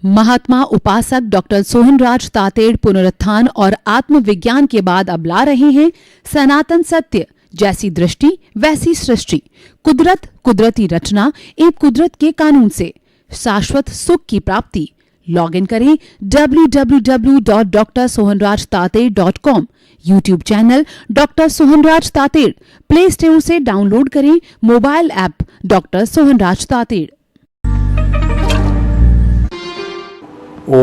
महात्मा उपासक डॉक्टर सोहनराज तातेड़ पुनरुत्थान और आत्मविज्ञान के बाद अब ला रहे हैं सनातन सत्य, जैसी दृष्टि वैसी सृष्टि, कुदरत, कुदरती रचना एवं कुदरत के कानून से शाश्वत सुख की प्राप्ति। लॉग इन करें www.drsohanrajtated.com, YouTube channel doctor Sohanraj Tated, play store से डाउनलोड करें mobile app doctor Sohanraj Tated. ओ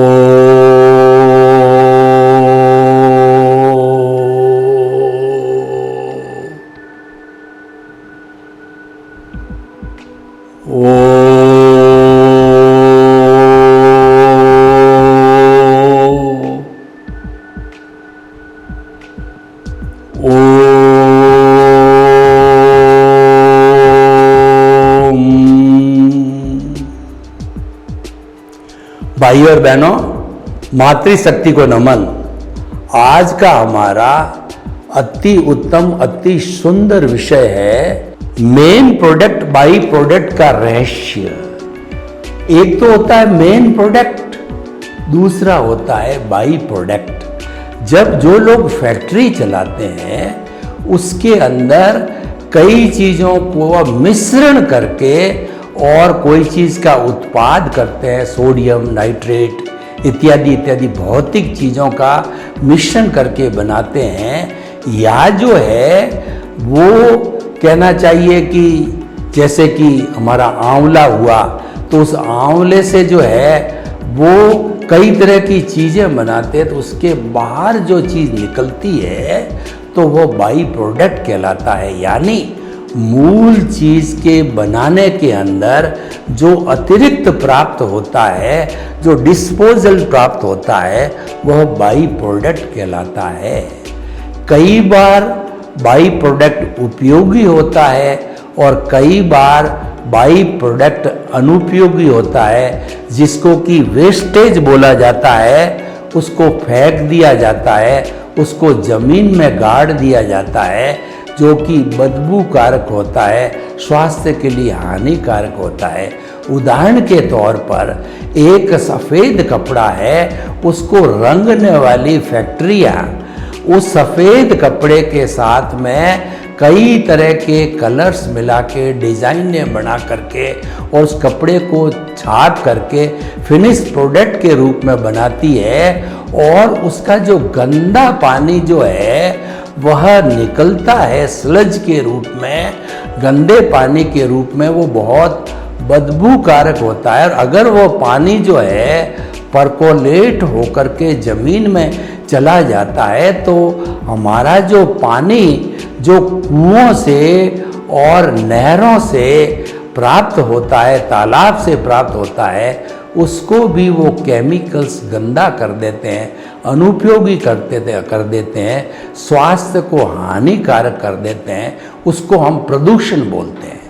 भाइयों और बहनों, मातृशक्ति को नमन। आज का हमारा अति उत्तम अति सुंदर विषय है मेन प्रोडक्ट बाई प्रोडक्ट का रहस्य। एक तो होता है मेन प्रोडक्ट, दूसरा होता है बाई प्रोडक्ट। जब जो लोग फैक्ट्री चलाते हैं उसके अंदर कई चीजों को मिश्रण करके और कोई चीज का उत्पाद करते हैं, सोडियम नाइट्रेट इत्यादि इत्यादि भौतिक चीजों का मिश्रण करके बनाते हैं। या जो है वो कहना चाहिए कि जैसे कि हमारा आंवला हुआ तो उस आंवले से जो है वो कई तरह की चीजें बनाते हैं, तो उसके बाहर जो चीज निकलती है तो वो बाई प्रोडक्ट कहलाता है। यानी मूल चीज के बनाने के अंदर जो अतिरिक्त प्राप्त होता है, जो डिस्पोजल प्राप्त होता है, वह बाई प्रोडक्ट कहलाता है। कई बार बाई प्रोडक्ट उपयोगी होता है और कई बार बाई प्रोडक्ट अनुपयोगी होता है, जिसको कि वेस्टेज बोला जाता है। उसको फेंक दिया जाता है, उसको जमीन में गाड़ दिया जाता है, जो कि बदबू कारक होता है, स्वास्थ्य के लिए हानिकारक होता है। उदाहरण के तौर पर एक सफ़ेद कपड़ा है, उसको रंगने वाली फैक्ट्रियाँ उस सफ़ेद कपड़े के साथ में कई तरह के कलर्स मिला के डिज़ाइनें बना करके और उस कपड़े को छाप करके फिनिश प्रोडक्ट के रूप में बनाती है। और उसका जो गंदा पानी जो है वह निकलता है स्लज के रूप में, गंदे पानी के रूप में, वो बहुत बदबू कारक होता है। और अगर वो पानी जो है परकोलेट होकर के ज़मीन में चला जाता है तो हमारा जो पानी जो कुओं से और नहरों से प्राप्त होता है, तालाब से प्राप्त होता है, उसको भी वो केमिकल्स गंदा कर देते हैं, अनुपयोगी कर देते हैं, स्वास्थ्य को हानिकारक कर देते हैं। उसको हम प्रदूषण बोलते हैं।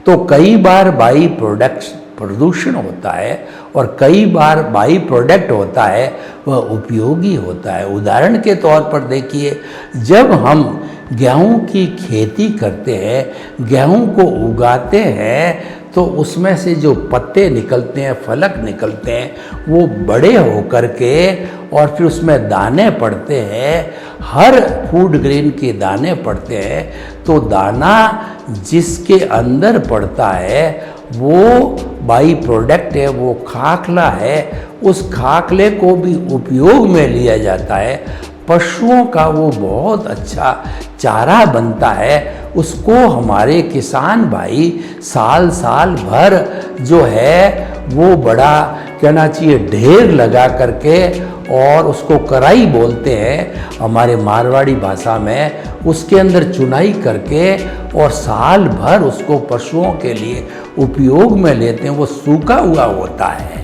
तो कई बार बाई प्रोडक्ट्स प्रदूषण होता है और कई बार बाई प्रोडक्ट होता है वह उपयोगी होता है। उदाहरण के तौर पर देखिए, जब हम गेहूं की खेती करते हैं, गेहूं को उगाते हैं, तो उसमें से जो पत्ते निकलते हैं, फलक निकलते हैं, वो बड़े होकर के और फिर उसमें दाने पड़ते हैं। हर फूड ग्रेन के दाने पड़ते हैं। तो दाना जिसके अंदर पड़ता है वो बाई प्रोडक्ट है, वो खाकला है। उस खाकले को भी उपयोग में लिया जाता है। पशुओं का वो बहुत अच्छा चारा बनता है। उसको हमारे किसान भाई साल साल भर जो है वो बड़ा कहना चाहिए ढेर लगा करके, और उसको कराई बोलते हैं हमारे मारवाड़ी भाषा में, उसके अंदर चुनाई करके और साल भर उसको पशुओं के लिए उपयोग में लेते हैं। वो सूखा हुआ होता है।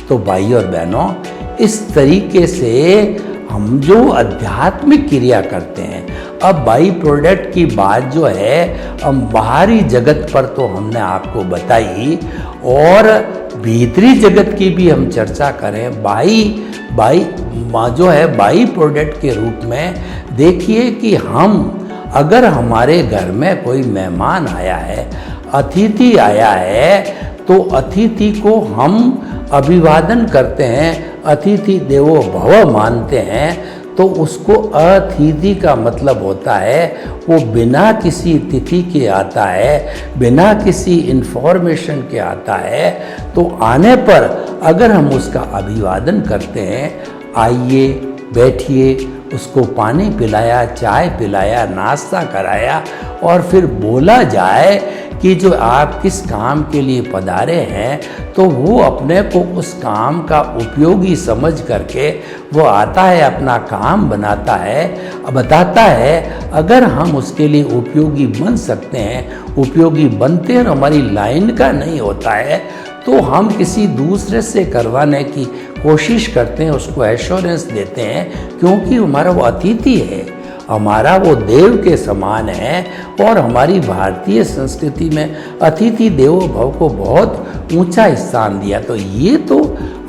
तो भाई और बहनों, इस तरीके से हम जो आध्यात्मिक क्रिया करते हैं, अब बाई प्रोडक्ट की बात जो है हम बाहरी जगत पर तो हमने आपको बताई, और भीतरी जगत की भी हम चर्चा करें। बाई जो है बाई प्रोडक्ट के रूप में देखिए कि हम अगर हमारे घर में कोई मेहमान आया है, अतिथि आया है, तो अतिथि को हम अभिवादन करते हैं, अतिथि देवो भव मानते हैं, तो उसको अतिथि का मतलब होता है वो बिना किसी तिथि के आता है, बिना किसी इन्फॉर्मेशन के आता है। तो आने पर अगर हम उसका अभिवादन करते हैं, आइए बैठिए, उसको पानी पिलाया, चाय पिलाया, नाश्ता कराया और फिर बोला जाए कि जो आप किस काम के लिए पधारे हैं, तो वो अपने को उस काम का उपयोगी समझ करके वो आता है, अपना काम बनाता है, बताता है। अगर हम उसके लिए उपयोगी बन सकते हैं, उपयोगी बनते हैं और हमारी लाइन का नहीं होता है, तो हम किसी दूसरे से करवाने की कोशिश करते हैं, उसको एश्योरेंस देते हैं, क्योंकि हमारा वो अतिथि है, हमारा वो देव के समान है। और हमारी भारतीय संस्कृति में अतिथि देवो भव को बहुत ऊंचा स्थान दिया। तो ये तो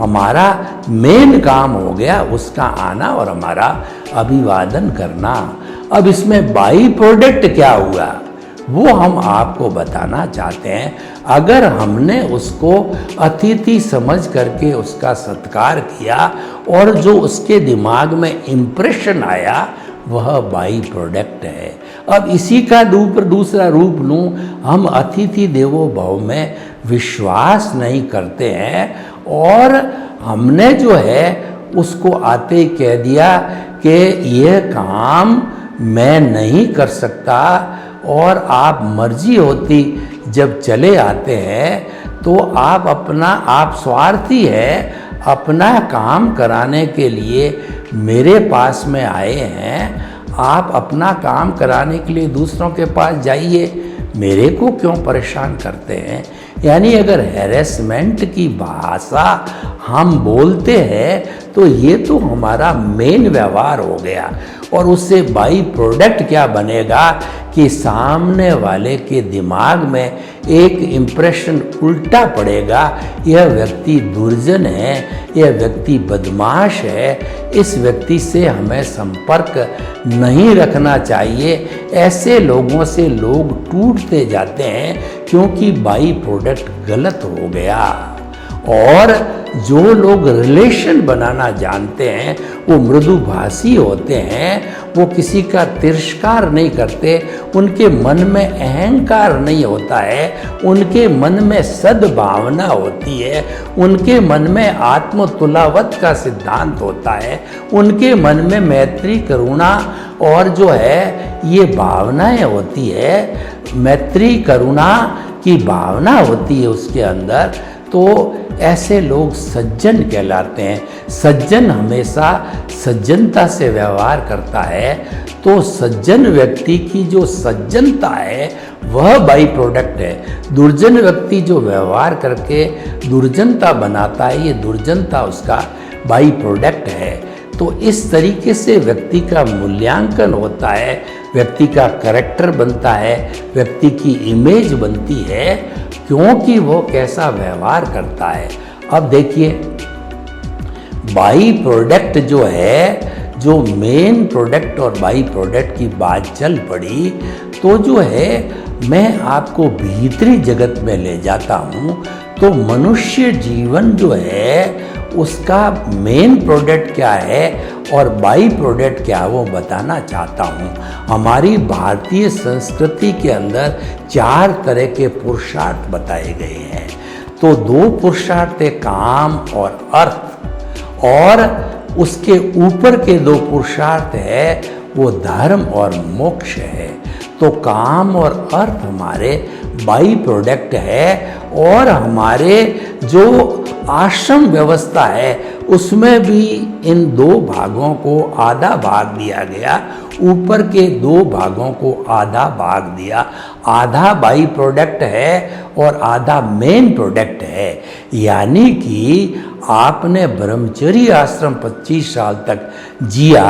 हमारा मेन काम हो गया, उसका आना और हमारा अभिवादन करना। अब इसमें बाई प्रोडक्ट क्या हुआ वो हम आपको बताना चाहते हैं। अगर हमने उसको अतिथि समझ करके उसका सत्कार किया और जो उसके दिमाग में इम्प्रेशन आया वह बाई प्रोडक्ट है। अब इसी का दूसरा रूप लूँ, हम अतिथि देवो भव में विश्वास नहीं करते हैं और हमने जो है उसको आते ही कह दिया कि यह काम मैं नहीं कर सकता, और आप मर्जी होती जब चले आते हैं तो आप स्वार्थी है, अपना काम कराने के लिए मेरे पास में आए हैं। आप अपना काम कराने के लिए दूसरों के पास जाइए, मेरे को क्यों परेशान करते हैं। यानी अगर हैरेसमेंट की भाषा हम बोलते हैं तो ये तो हमारा मेन व्यवहार हो गया। और उससे बाई प्रोडक्ट क्या बनेगा कि सामने वाले के दिमाग में एक इम्प्रेशन उल्टा पड़ेगा, यह व्यक्ति दुर्जन है, यह व्यक्ति बदमाश है, इस व्यक्ति से हमें संपर्क नहीं रखना चाहिए। ऐसे लोगों से लोग टूटते जाते हैं क्योंकि बाई प्रोडक्ट गलत हो गया। और जो लोग रिलेशन बनाना जानते हैं वो मृदुभाषी होते हैं, वो किसी का तिरस्कार नहीं करते, उनके मन में अहंकार नहीं होता है, उनके मन में सद्भावना होती है, उनके मन में आत्मतुलावत का सिद्धांत होता है, उनके मन में मैत्री करुणा और जो है ये भावनाएं होती है, मैत्री करुणा की भावना होती है उसके अंदर। तो ऐसे लोग सज्जन कहलाते हैं। सज्जन हमेशा सज्जनता से व्यवहार करता है। तो सज्जन व्यक्ति की जो सज्जनता है वह बाई प्रोडक्ट है। दुर्जन व्यक्ति जो व्यवहार करके दुर्जनता बनाता है, ये दुर्जनता उसका बाई प्रोडक्ट है। तो इस तरीके से व्यक्ति का मूल्यांकन होता है, व्यक्ति का कैरेक्टर बनता है, व्यक्ति की इमेज बनती है, क्योंकि वो कैसा व्यवहार करता है। अब देखिए बाई प्रोडक्ट जो है, जो मेन प्रोडक्ट और बाई प्रोडक्ट की बात चल पड़ी, तो जो है मैं आपको भीतरी जगत में ले जाता हूँ। तो मनुष्य जीवन जो है उसका मेन प्रोडक्ट क्या है और बाई प्रोडक्ट क्या है वो बताना चाहता हूँ। हमारी भारतीय संस्कृति के अंदर 4 तरह के पुरुषार्थ बताए गए हैं। तो 2 पुरुषार्थ है काम और अर्थ, और उसके ऊपर के 2 पुरुषार्थ है वो धर्म और मोक्ष है। तो काम और अर्थ हमारे बाई प्रोडक्ट है। और हमारे जो आश्रम व्यवस्था है उसमें भी इन 2 भागों को आधा भाग दिया गया, ऊपर के 2 भागों को आधा भाग दिया। आधा बाई प्रोडक्ट है और आधा मेन प्रोडक्ट है। यानी कि आपने ब्रह्मचर्य आश्रम 25 साल तक जिया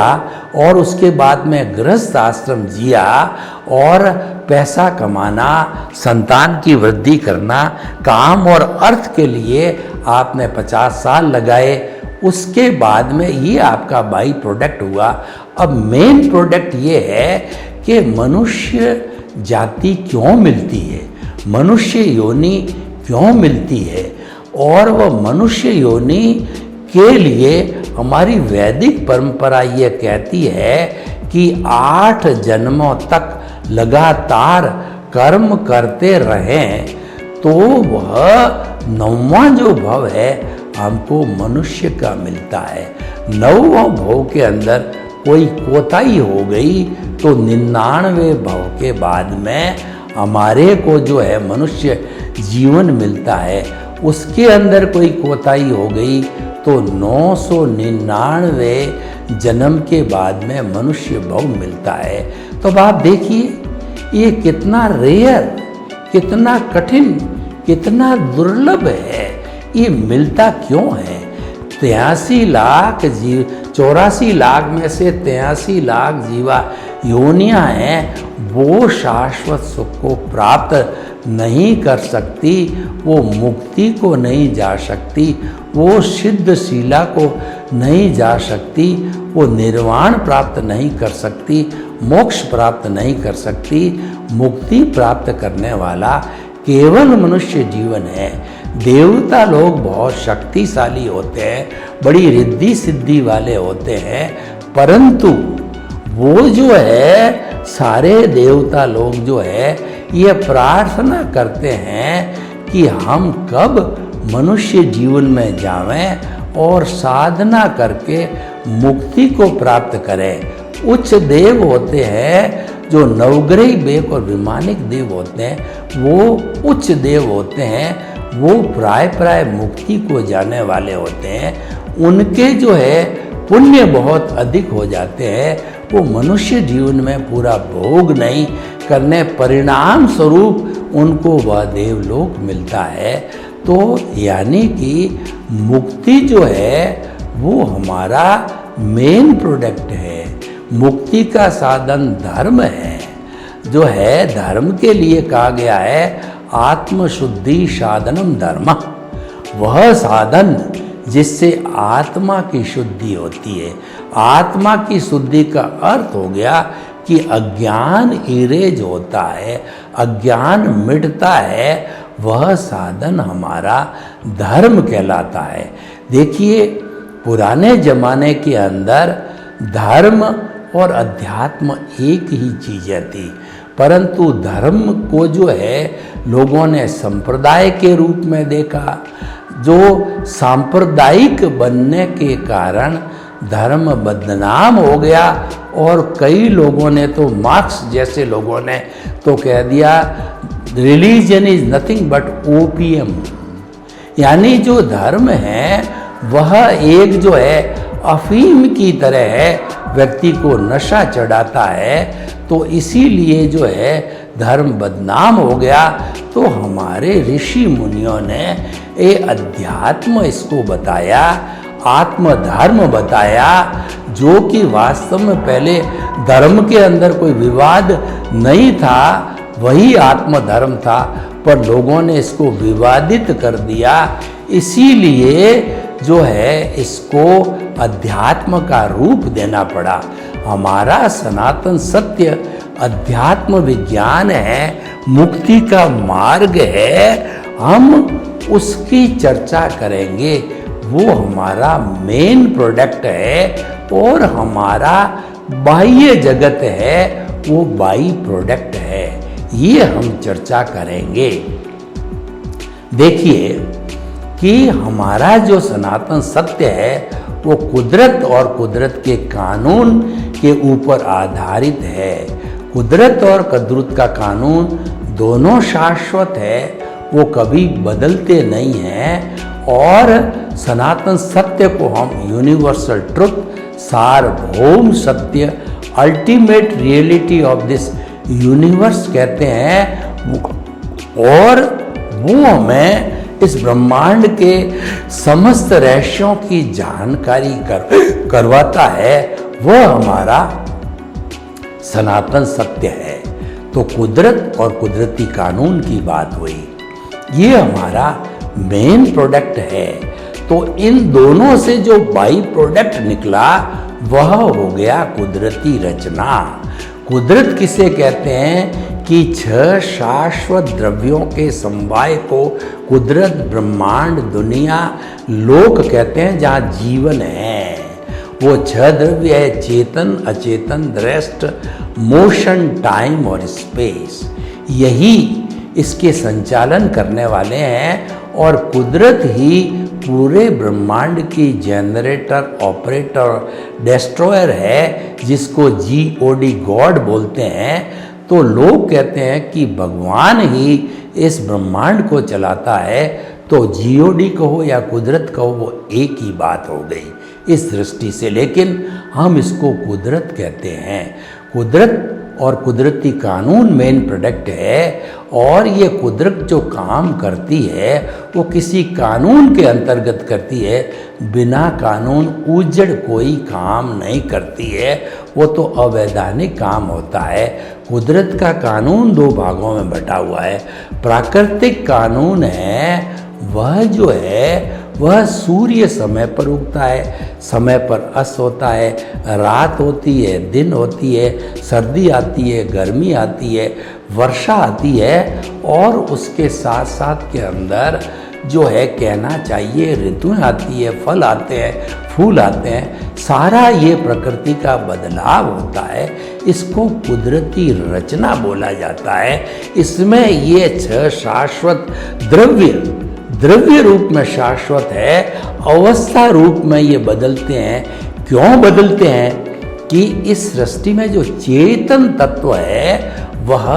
और उसके बाद में गृहस्थ आश्रम जिया और पैसा कमाना, संतान की वृद्धि करना, काम और अर्थ के लिए आपने 50 साल लगाए, उसके बाद में ये आपका बाई प्रोडक्ट हुआ। अब मेन प्रोडक्ट ये है कि मनुष्य जाति क्यों मिलती है, मनुष्य योनि क्यों मिलती है। और वह मनुष्य योनि के लिए हमारी वैदिक परंपरा ये कहती है कि 8 जन्मों तक लगातार कर्म करते रहें तो वह 9वां जो भव है हमको मनुष्य का मिलता है। 9वां भव के अंदर कोई कोताही हो गई तो 99वें भव के बाद में हमारे को जो है मनुष्य जीवन मिलता है। उसके अंदर कोई कोताही हो गई तो 999 जन्म के बाद में मनुष्य भव मिलता है। तो अब आप देखिए ये कितना रेयर, कितना कठिन, कितना दुर्लभ है। ये मिलता क्यों है? 83 लाख जीव, 84 लाख में से 83 लाख जीवा योनियां हैं, वो शाश्वत सुख को प्राप्त नहीं कर सकती, वो मुक्ति को नहीं जा सकती, वो सिद्ध शीला को नहीं जा सकती, वो निर्वाण प्राप्त नहीं कर सकती, मोक्ष प्राप्त नहीं कर सकती। मुक्ति प्राप्त करने वाला केवल मनुष्य जीवन है। देवता लोग बहुत शक्तिशाली होते हैं, बड़ी रिद्धि सिद्धि वाले होते हैं, परंतु वो जो है सारे देवता लोग जो है ये प्रार्थना करते हैं कि हम कब मनुष्य जीवन में जावें और साधना करके मुक्ति को प्राप्त करें। उच्च देव होते हैं जो नवग्रही देव और विमानिक देव होते हैं, वो उच्च देव होते हैं, वो प्राय मुक्ति को जाने वाले होते हैं। उनके जो है पुण्य बहुत अधिक हो जाते हैं, वो मनुष्य जीवन में पूरा भोग नहीं करने परिणाम स्वरूप उनको वह देवलोक मिलता है। तो यानी कि मुक्ति जो है वो हमारा मेन प्रोडक्ट है। मुक्ति का साधन धर्म है, जो है धर्म के लिए कहा गया है आत्मशुद्धि साधनम धर्म। वह साधन जिससे आत्मा की शुद्धि होती है। आत्मा की शुद्धि का अर्थ हो गया कि अज्ञान इरेज होता है, अज्ञान मिटता है, वह साधन हमारा धर्म कहलाता है। देखिए पुराने जमाने के अंदर धर्म और अध्यात्म एक ही चीज़ें थी, परंतु धर्म को जो है लोगों ने संप्रदाय के रूप में देखा। जो सांप्रदायिक बनने के कारण धर्म बदनाम हो गया और कई लोगों ने तो मार्क्स जैसे लोगों ने तो कह दिया religion is nothing but OPM. यानी जो धर्म है वह एक जो है अफीम की तरह है, व्यक्ति को नशा चढ़ाता है। तो इसीलिए जो है धर्म बदनाम हो गया। तो हमारे ऋषि मुनियों ने ये अध्यात्म इसको बताया, आत्मधर्म बताया, जो कि वास्तव में पहले धर्म के अंदर कोई विवाद नहीं था, वही आत्मधर्म था, पर लोगों ने इसको विवादित कर दिया। इसीलिए जो है इसको अध्यात्म का रूप देना पड़ा। हमारा सनातन सत्य अध्यात्म विज्ञान है, मुक्ति का मार्ग है। हम उसकी चर्चा करेंगे, वो हमारा मेन प्रोडक्ट है और हमारा बाह्य जगत है वो बाई प्रोडक्ट है। ये हम चर्चा करेंगे। देखिए कि हमारा जो सनातन सत्य है वो कुदरत और कुदरत के कानून के ऊपर आधारित है। कुदरत और कुदरत का कानून दोनों शाश्वत है, वो कभी बदलते नहीं हैं। और सनातन सत्य को हम यूनिवर्सल ट्रुथ, सार्वभौम सत्य, ultimate reality of this universe कहते हैं। और वो हमें इस ब्रह्मांड के समस्त रहस्यों की जानकारी करवाता है, वह हमारा सनातन सत्य है। तो कुदरत और कुदरती कानून की बात हुई, ये हमारा मेन प्रोडक्ट है। तो इन दोनों से जो बाई प्रोडक्ट निकला वह हो गया कुदरती रचना। कुदरत किसे कहते हैं कि 6 शाश्वत द्रव्यों के समवाय को कुदरत, ब्रह्मांड, दुनिया, लोक कहते हैं जहाँ जीवन है। वो 6 द्रव्य है चेतन, अचेतन, दृष्ट, मोशन, टाइम और स्पेस। यही इसके संचालन करने वाले हैं और कुदरत ही पूरे ब्रह्मांड की जनरेटर, ऑपरेटर, डिस्ट्रॉयर है, जिसको GOD गॉड बोलते हैं। तो लोग कहते हैं कि भगवान ही इस ब्रह्मांड को चलाता है, तो GOD कहो या कुदरत कहो वो एक ही बात हो गई इस दृष्टि से। लेकिन हम इसको कुदरत कहते हैं। कुदरत और कुदरती कानून मेन प्रोडक्ट है, और ये कुदरत जो काम करती है वो किसी कानून के अंतर्गत करती है। बिना कानून उजड़ कोई काम नहीं करती है, वो तो अवैधानिक काम होता है। कुदरत का कानून 2 भागों में बटा हुआ है। प्राकृतिक कानून है वह जो है वह सूर्य समय पर उगता है, समय पर अस्त होता है, रात होती है, दिन होती है, सर्दी आती है, गर्मी आती है, वर्षा आती है, और उसके साथ साथ के अंदर जो है कहना चाहिए ऋतुएं आती है, फल आते हैं, फूल आते हैं। सारा ये प्रकृति का बदलाव होता है। इसको कुदरती रचना बोला जाता है। इसमें ये 6 शाश्वत द्रव्य रूप में शाश्वत है, अवस्था रूप में ये बदलते हैं। क्यों बदलते हैं कि इस सृष्टि में जो चेतन तत्व है वह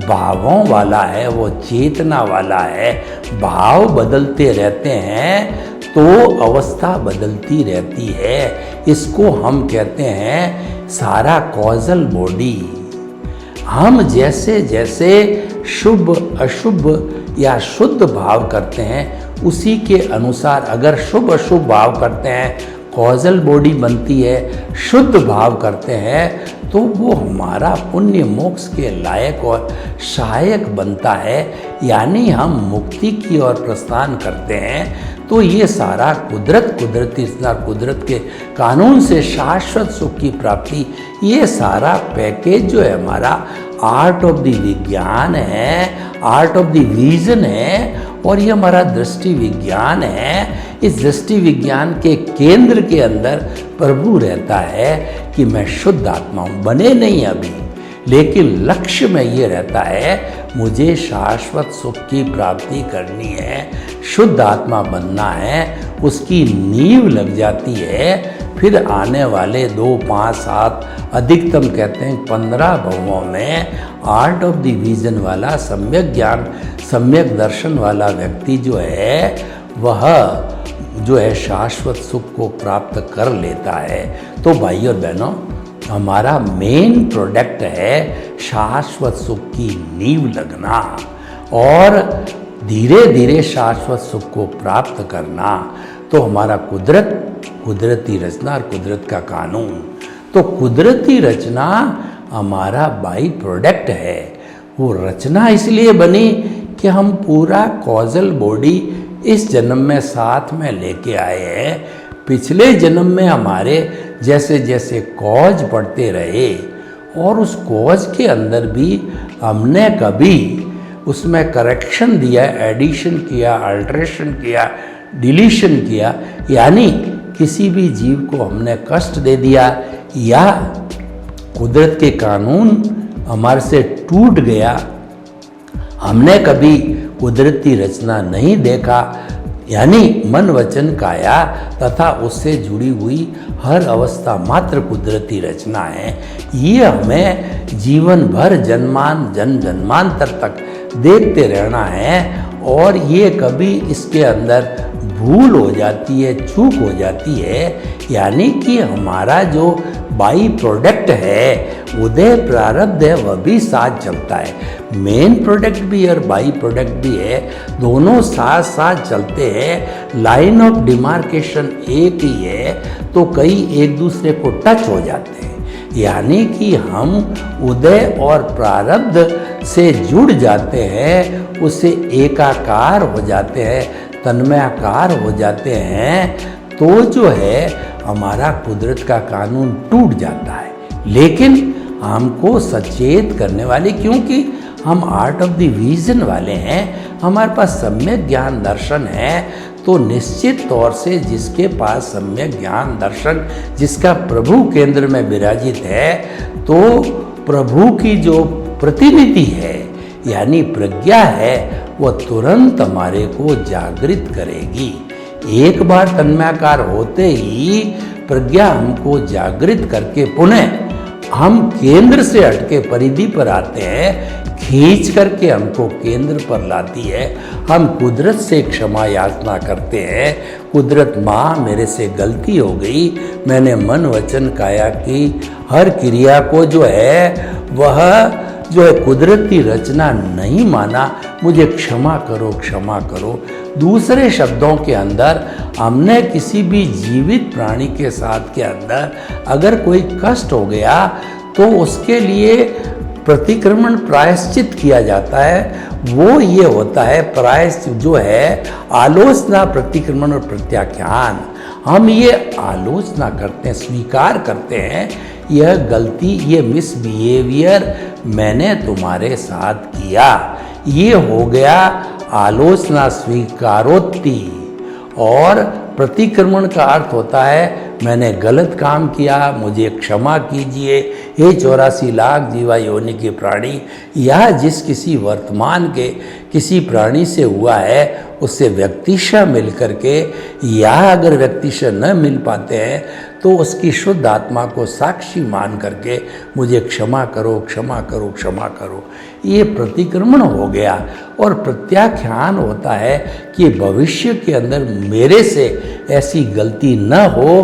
भावों वाला है, वो चेतना वाला है। भाव बदलते रहते हैं तो अवस्था बदलती रहती है। इसको हम कहते हैं सारा कॉजल बॉडी। हम जैसे जैसे शुभ अशुभ या शुद्ध भाव करते हैं, उसी के अनुसार अगर शुभ अशुभ भाव करते हैं कॉजल बॉडी बनती है, शुद्ध भाव करते हैं तो वो हमारा पुण्य मोक्ष के लायक और सहायक बनता है, यानी हम मुक्ति की ओर प्रस्थान करते हैं। तो ये सारा कुदरती कुदरत के कानून से शाश्वत सुख की प्राप्ति, ये सारा पैकेज जो है हमारा आर्ट ऑफ द विज्ञान है, आर्ट ऑफ द विजन है, और ये हमारा दृष्टि विज्ञान है। इस दृष्टि विज्ञान के केंद्र के अंदर प्रभु रहता है कि मैं शुद्ध आत्मा हूँ। बने नहीं अभी, लेकिन लक्ष्य में ये रहता है मुझे शाश्वत सुख की प्राप्ति करनी है, शुद्ध आत्मा बनना है। उसकी नींव लग जाती है। फिर आने वाले 2, 5, 7 अधिकतम कहते हैं 15 भवों में आर्ट ऑफ द विजन वाला, सम्यक ज्ञान, सम्यक दर्शन वाला व्यक्ति जो है वह जो है शाश्वत सुख को प्राप्त कर लेता है। तो भाइयों और बहनों, हमारा मेन प्रोडक्ट है शाश्वत सुख की नींव लगना और धीरे धीरे शाश्वत सुख को प्राप्त करना। तो हमारा कुदरती रचना और कुदरत का कानून, तो कुदरती रचना हमारा बाई प्रोडक्ट है। वो रचना इसलिए बनी कि हम पूरा कॉजल बॉडी इस जन्म में साथ में लेके आए हैं। पिछले जन्म में हमारे जैसे जैसे कॉज पढ़ते रहे और उस कॉज के अंदर भी हमने कभी उसमें करेक्शन दिया, एडिशन किया, अल्ट्रेशन किया, डिलीशन किया, यानी किसी भी जीव को हमने कष्ट दे दिया या कुदरत के कानून हमारे से टूट गया, हमने कभी कुदरती रचना नहीं देखा, यानी मन वचन काया तथा उससे जुड़ी हुई हर अवस्था मात्र कुदरती रचना है। ये हमें जीवन भर जन्मांतर तक देखते रहना है और ये कभी इसके अंदर भूल हो जाती है, चूक हो जाती है, यानी कि हमारा जो बाई प्रोडक्ट है, उदय प्रारब्ध है, वह भी साथ चलता है। मेन प्रोडक्ट भी और बाई प्रोडक्ट भी है, दोनों साथ साथ चलते हैं। लाइन ऑफ डिमार्केशन एक ही है तो कई एक दूसरे को टच हो जाते हैं, यानी कि हम उदय और प्रारब्ध से जुड़ जाते हैं, उससे एकाकार हो जाते हैं, तन्मयाकार हो जाते हैं, तो जो है हमारा कुदरत का कानून टूट जाता है। लेकिन हमको सचेत करने वाली, क्योंकि हम आर्ट ऑफ द विजन वाले हैं, हमारे पास सम्यक ज्ञान दर्शन है, तो निश्चित तौर से जिसके पास सम्यक ज्ञान दर्शन, जिसका प्रभु केंद्र में विराजित है, तो प्रभु की जो प्रतिनिधि है यानी प्रज्ञा है, वह तुरंत हमारे को जागृत करेगी। एक बार तन्मयाकार होते ही प्रज्ञा हमको जागृत करके पुनः हम केंद्र से हटके परिधि पर आते हैं, खींच करके हमको केंद्र पर लाती है। हम कुदरत से क्षमा याचना करते हैं, कुदरत माँ मेरे से गलती हो गई, मैंने मन वचन काया की हर क्रिया को जो है वह जो है कुदरती रचना नहीं माना, मुझे क्षमा करो, क्षमा करो। दूसरे शब्दों के अंदर हमने किसी भी जीवित प्राणी के साथ के अंदर अगर कोई कष्ट हो गया तो उसके लिए प्रतिक्रमण प्रायश्चित किया जाता है। वो ये होता है प्रायश्चित जो है आलोचना, प्रतिक्रमण और प्रत्याख्यान। हम ये आलोचना करते हैं, स्वीकार करते हैं, यह गलती, ये मिसबिहेवियर मैंने तुम्हारे साथ किया, ये हो गया आलोचना स्वीकारोक्ति। और प्रतिक्रमण का अर्थ होता है मैंने गलत काम किया, मुझे क्षमा कीजिए हे 84 लाख जीवा योनि के प्राणी। यह जिस किसी वर्तमान के किसी प्राणी से हुआ है उससे व्यक्तिशः मिल करके, या अगर व्यक्तिशः न मिल पाते हैं तो उसकी शुद्ध आत्मा को साक्षी मान करके मुझे क्षमा करो, क्षमा करो, क्षमा करो, ये प्रतिक्रमण हो गया। और प्रत्याख्यान होता है कि भविष्य के अंदर मेरे से ऐसी गलती न हो,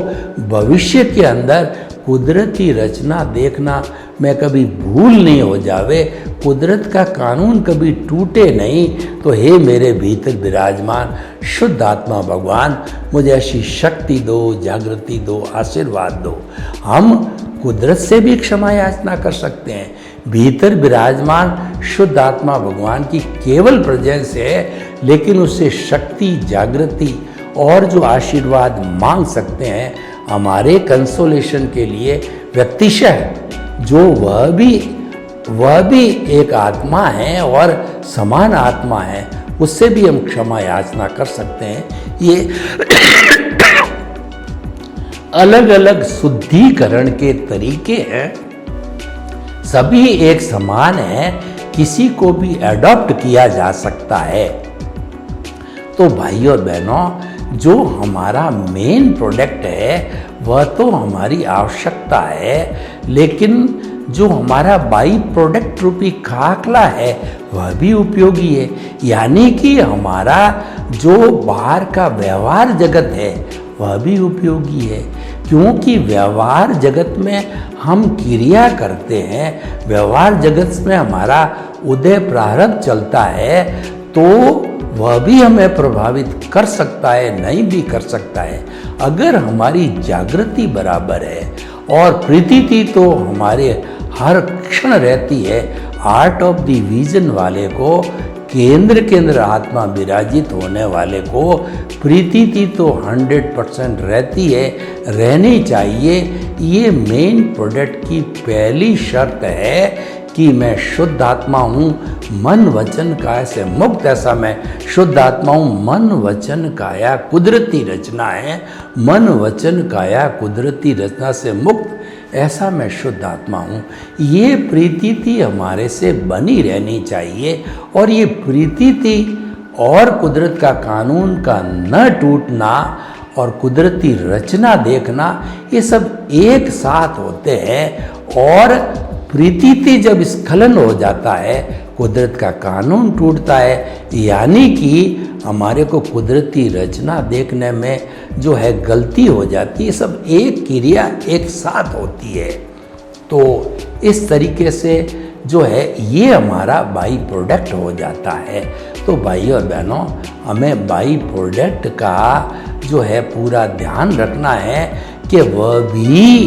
भविष्य के अंदर कुदरती रचना देखना मैं कभी भूल नहीं हो जावे, कुदरत का कानून कभी टूटे नहीं। तो हे मेरे भीतर विराजमान शुद्ध आत्मा भगवान, मुझे ऐसी शक्ति दो, जागृति दो, आशीर्वाद दो। हम कुदरत से भी क्षमा याचना कर सकते हैं, भीतर विराजमान शुद्ध आत्मा भगवान की केवल प्रेजेंस है, लेकिन उससे शक्ति, जागृति और जो आशीर्वाद मांग सकते हैं हमारे कंसोलेशन के लिए व्यक्तिशः, जो वह भी एक आत्मा है और समान आत्मा है, उससे भी हम क्षमा याचना कर सकते हैं। ये अलग अलग शुद्धिकरण के तरीके हैं, सभी एक समान है, किसी को भी एडॉप्ट किया जा सकता है। तो भाई और बहनों, जो हमारा मेन प्रोडक्ट है वह तो हमारी आवश्यकता है, लेकिन जो हमारा बाई प्रोडक्ट रूपी खाकला है वह भी उपयोगी है। यानी कि हमारा जो बाहर का व्यवहार जगत है वह भी उपयोगी है, क्योंकि व्यवहार जगत में हम क्रिया करते हैं, व्यवहार जगत में हमारा उदय प्रारब्ध चलता है, तो वह भी हमें प्रभावित कर सकता है, नहीं भी कर सकता है। अगर हमारी जागृति बराबर है और प्रीति तो हमारे हर क्षण रहती है, आर्ट ऑफ द विजन वाले को, केंद्र आत्मा विराजित होने वाले को प्रीति तो 100% रहती है, रहनी चाहिए। ये मेन प्रोडक्ट की पहली शर्त है कि मैं शुद्ध आत्मा हूँ, मन वचन काया से मुक्त। ऐसा मैं शुद्ध आत्मा हूँ, मन वचन काया कुदरती रचना है, मन वचन काया कुदरती रचना से मुक्त, ऐसा मैं शुद्ध आत्मा हूँ। ये प्रीति हमारे से बनी रहनी चाहिए, और ये प्रीति और कुदरत का कानून का न टूटना और कुदरती रचना देखना, ये सब एक साथ होते हैं। और प्रीति जब स्खलन हो जाता है, कुदरत का कानून टूटता है, यानी कि हमारे को कुदरती रचना देखने में जो है गलती हो जाती है। सब एक क्रिया एक साथ होती है। तो इस तरीके से जो है ये हमारा बाई प्रोडक्ट हो जाता है। तो भाई और बहनों, हमें बाई प्रोडक्ट का जो है पूरा ध्यान रखना है कि वह भी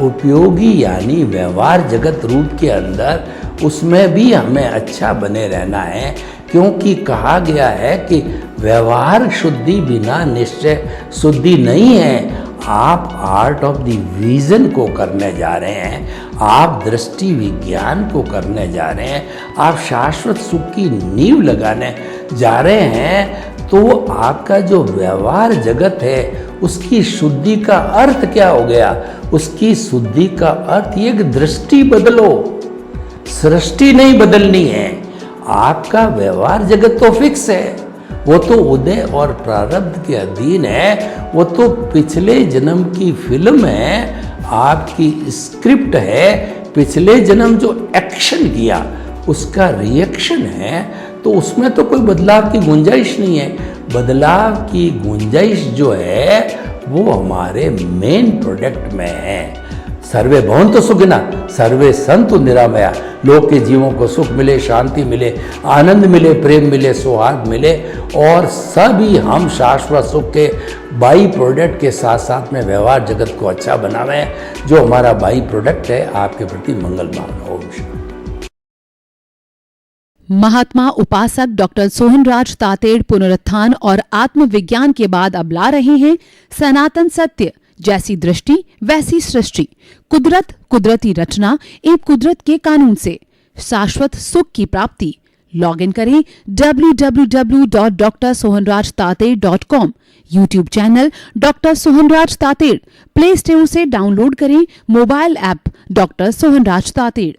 उपयोगी, यानी व्यवहार जगत रूप के अंदर उसमें भी हमें अच्छा बने रहना है, क्योंकि कहा गया है कि व्यवहार शुद्धि बिना निश्चय शुद्धि नहीं है। आप आर्ट ऑफ द विजन को करने जा रहे हैं, आप दृष्टि विज्ञान को करने जा रहे हैं, आप शाश्वत सुख की नींव लगाने जा रहे हैं, तो आपका जो व्यवहार जगत है उसकी शुद्धि का अर्थ क्या हो गया? उसकी शुद्धि का अर्थ ये कि दृष्टि बदलो, सृष्टि नहीं बदलनी है। आपका व्यवहार जगत तो फिक्स है, वो तो उदय और प्रारब्ध के अधीन है, वो तो पिछले जन्म की फिल्म है, आपकी स्क्रिप्ट है, पिछले जन्म जो एक्शन किया उसका रिएक्शन है, तो उसमें तो कोई बदलाव की गुंजाइश नहीं है। बदलाव की गुंजाइश जो है वो हमारे मेन प्रोडक्ट में है। सर्वे भवन्तु सुखिनः, सर्वे सन्तु निरामया। लोग के जीवों को सुख मिले, शांति मिले, आनंद मिले, प्रेम मिले, सौहार्द मिले, और सभी हम शाश्वत सुख के बाई प्रोडक्ट के साथ साथ में व्यवहार जगत को अच्छा बनावे। जो हमारा बाई प्रोडक्ट है आपके प्रति मंगल मांगना। ओम शांति। महात्मा उपासक डॉक्टर सोहनराज तातेड़ पुनरुत्थान और आत्मविज्ञान के बाद अब ला रहे हैं सनातन सत्य, जैसी दृष्टि वैसी सृष्टि, कुदरत, कुदरती रचना एवं कुदरत के कानून से शाश्वत सुख की प्राप्ति। लॉग इन करें www.drsohanrajtated.com। YouTube channel doctor Sohanraj Tated, play store से डाउनलोड करें mobile app doctor Sohanraj Tated.